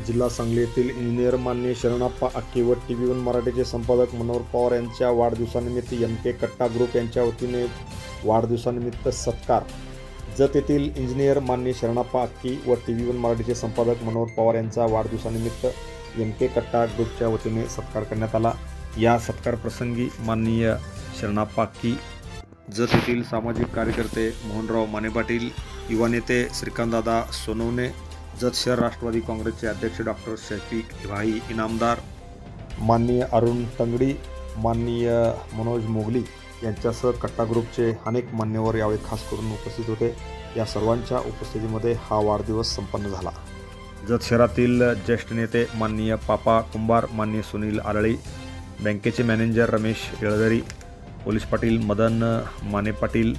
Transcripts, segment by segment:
जिल्हा सांगली येथील इंजिनियर माननीय शरणप्पा अक्के व TV1 मराठीचे संपादक मनोहर पवार यांच्या वाढदिवसानिमित्त MK कट्टा ग्रुप यांच्या वतीने वाढदिवसानिमित्त सत्कार। जत येथील इंजिनियर माननीय शरणप्पा अक्के व TV1 मराठीचे संपादक मनोहर पवार यांचा वाढदिवसानिमित्त MK कट्टा ग्रुपच्या वतीने सत्कार करण्यात आला। या सत्कार प्रसंगी माननीय शरणप्पा अक्के, जत येथील सामाजिक कार्यकर्ते मोहनराव माने पाटील, युवा नेते श्रीकांतदादा सोनवणे, जत शहर राष्ट्रवादी काँग्रेसचे अध्यक्ष डॉक्टर शफीक इब्राहिम इनामदार, माननीय अरुण तंगडी, माननीय मनोज मोगली यांच्यासह कट्टा ग्रुपचे अनेक मान्यवर यावेळी खास करून उपस्थित होते। या सर्वांच्या उपस्थितीमध्ये हा वाढदिवस संपन्न झाला। जत शहरातील ज्येष्ठ नेते माननीय पापा कुंभार, माननीय सुनील आरळी, बँकेचे मॅनेजर रमेश येळदरी, पोलीस पाटील मदन माने पाटील,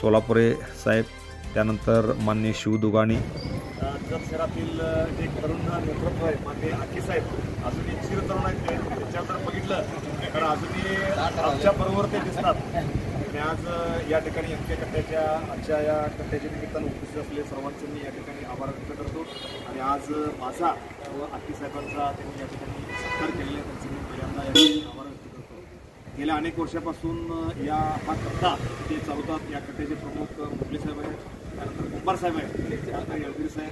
सोलापुरे साहेब, त्यानंतर माननीय शिव दुगाणी, जत शहरातील जे तरुण नेतृत्व आहे माननीय अक्के साहेब, अजूनही चिरतरुण आहेत ते, त्याच्यावर जर बघितलं तर अजूनही आमच्या बरोबर ते दिसतात। आणि आज या ठिकाणी MK कट्ट्याच्या आजच्या या कट्ट्याच्या निमित्तानं उपस्थित असलेले सर्वांचे मी या ठिकाणी आभार व्यक्त करतो। आणि आज माझा व अक्के साहेबांचा त्यांनी या ठिकाणी सत्कार केलेला आहे, त्यांचे मी पहिल्यांदा या ठिकाणी आभार व्यक्त करतो। गेल्या अनेक वर्षापासून हा कट्टा ते चालवतात। या कट्ट्याचे प्रमुख मोगले साहेब आहेत, त्यानंतर कुंभार साहेब आहेत, त्यानंतर येळदरी साहेब,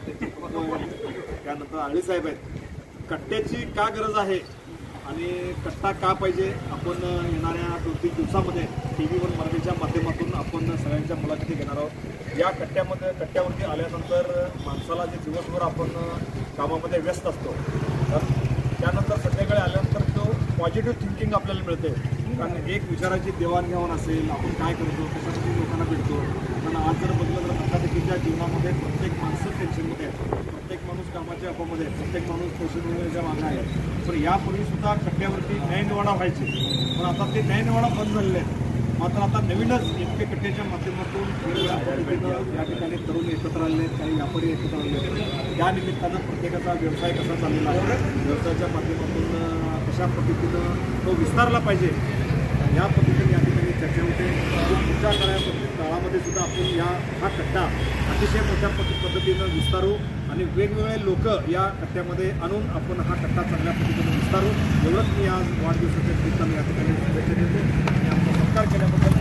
त्यानंतर आळी साहेब आहेत। कट्ट्याची का गरज आहे आणि कट्टा का पाहिजे, आपण येणाऱ्या 2-3 दिवसामध्ये TV1 मराठीच्या माध्यमातून आपण सगळ्यांच्या मुलाखती घेणार आहोत। या कट्ट्यावरती आल्यानंतर माणसाला जे दिवसभर आपण कामामध्ये व्यस्त असतो, तर त्यानंतर संध्याकाळी आल्यानंतर तो पॉझिटिव्ह थिंकिंग आपल्याला मिळते। कारण एक विचाराची देवाणघेवाण असेल, आपण काय करतो, कशासाठी लोकांना भेटतो। कारण आज जर बघितलं तर धकाधकीच्या जीवनामध्ये प्रत्येक माणसं टेन्शनमध्ये आहे, प्रत्येक माणूस कामाच्या अभावामध्ये आहे, प्रत्येक माणूस पैसे मिळवण्याच्या मागं आहे। पण यापूर्वीसुद्धा कट्ट्यावरती न्यायनिवाडा व्हायचे, पण आता ते न्यायनिवाडा बंद झालेले आहेत। मात्र आता नवीनच MK कट्ट्याच्या माध्यमातून वेगवेगळ्या पद्धतीनं या ठिकाणी तरुण एकत्र आलेले आहेत, काही व्यापारी एकत्र आलेले आहेत। त्या निमित्तानं प्रत्येकाचा व्यवसाय कसा चाललेला आहे, व्यवसायाच्या माध्यमातून कशा पद्धतीनं तो विस्तारला पाहिजे, या पद्धतीने या ठिकाणी चर्चा होते। पुढच्या काळामध्ये सुद्धा आपण हा कट्टा अतिशय मोठ्या पद्धतीनं विस्तारू आणि वेगवेगळे लोक या कट्ट्यामध्ये आणून आपण हा कट्टा चांगल्या पद्धतीनं विस्तारू, एवढंच मी आज वाढदिवसाच्या निमित्तानं या ठिकाणी शुभेच्छा देतो आणि आमचा सत्कार केल्याबद्दल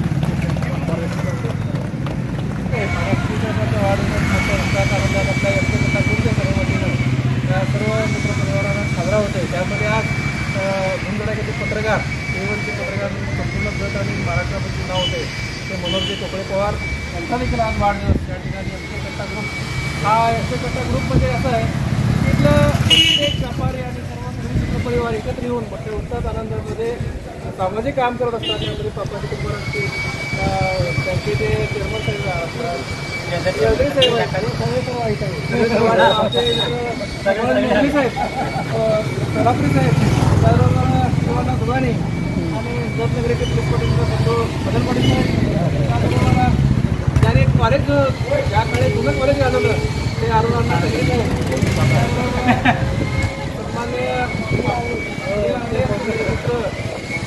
आभार व्यक्त करतो। आपल्या MK कट्टा ग्रुपच्या सर्व वतीनं त्या सर्व मित्रपरिवारांना साजरा होते। त्यामध्ये आज धुमधडाक्याचे पत्रकार, TV1चे पत्रकार संपूर्ण जत आणि महाराष्ट्रामध्ये नाव होते ते मनोहरजी टोकळे पवार यांचा देखील आज वाढदिवस। त्या ठिकाणी MK कट्टा ग्रुप हा MK कट्टा ग्रुप म्हणजे असं आहे, तिथलं एक व्यापारी आणि सर्व मित्रपरिवार एकत्र येऊन मोठ्या उत्साहात आनंदामध्ये सामाजिक काम करत असतात। त्यामध्ये पापाजी कुंभार असतील, त्यांचे ते चेअरमन साहेब येळदरी साहेब आहेत, आमचे मोगली साहेब, सोलापुरी साहेब, त्याचबरोबर दुगाणी आणि जत नगरीचे पोलीस पाटील मदन पाटील साहेब, त्याने कॉलेज ज्या काळी जुनं कॉलेज गाजवलं ते अरुणांना सगळे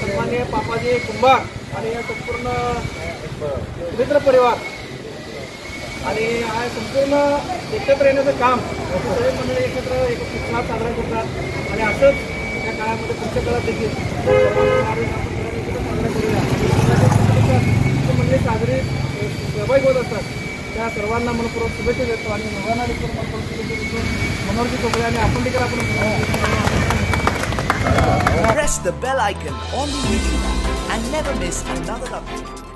सन्माननीय पापाजी कुंभार आणि या संपूर्ण मित्र परिवार आणि हा संपूर्ण एकत्र येण्याचं काम सगळे मंडळी एकत्र एक उत्साहात साजरा करतात। आणि असंच या काळामध्ये पुढच्या काळात देखील साजरा करूया, मंडळी साजरी सहभागी होत असतात। त्या सर्वांना मनपूर्वक शुभेच्छा देतो आणि नव्यानं देखील मनपूर्वक शुभेच्छा देतो। मनोहरजी टोकळे आणि आपण देखील आपण press the bell icon on the YouTube and never miss another update.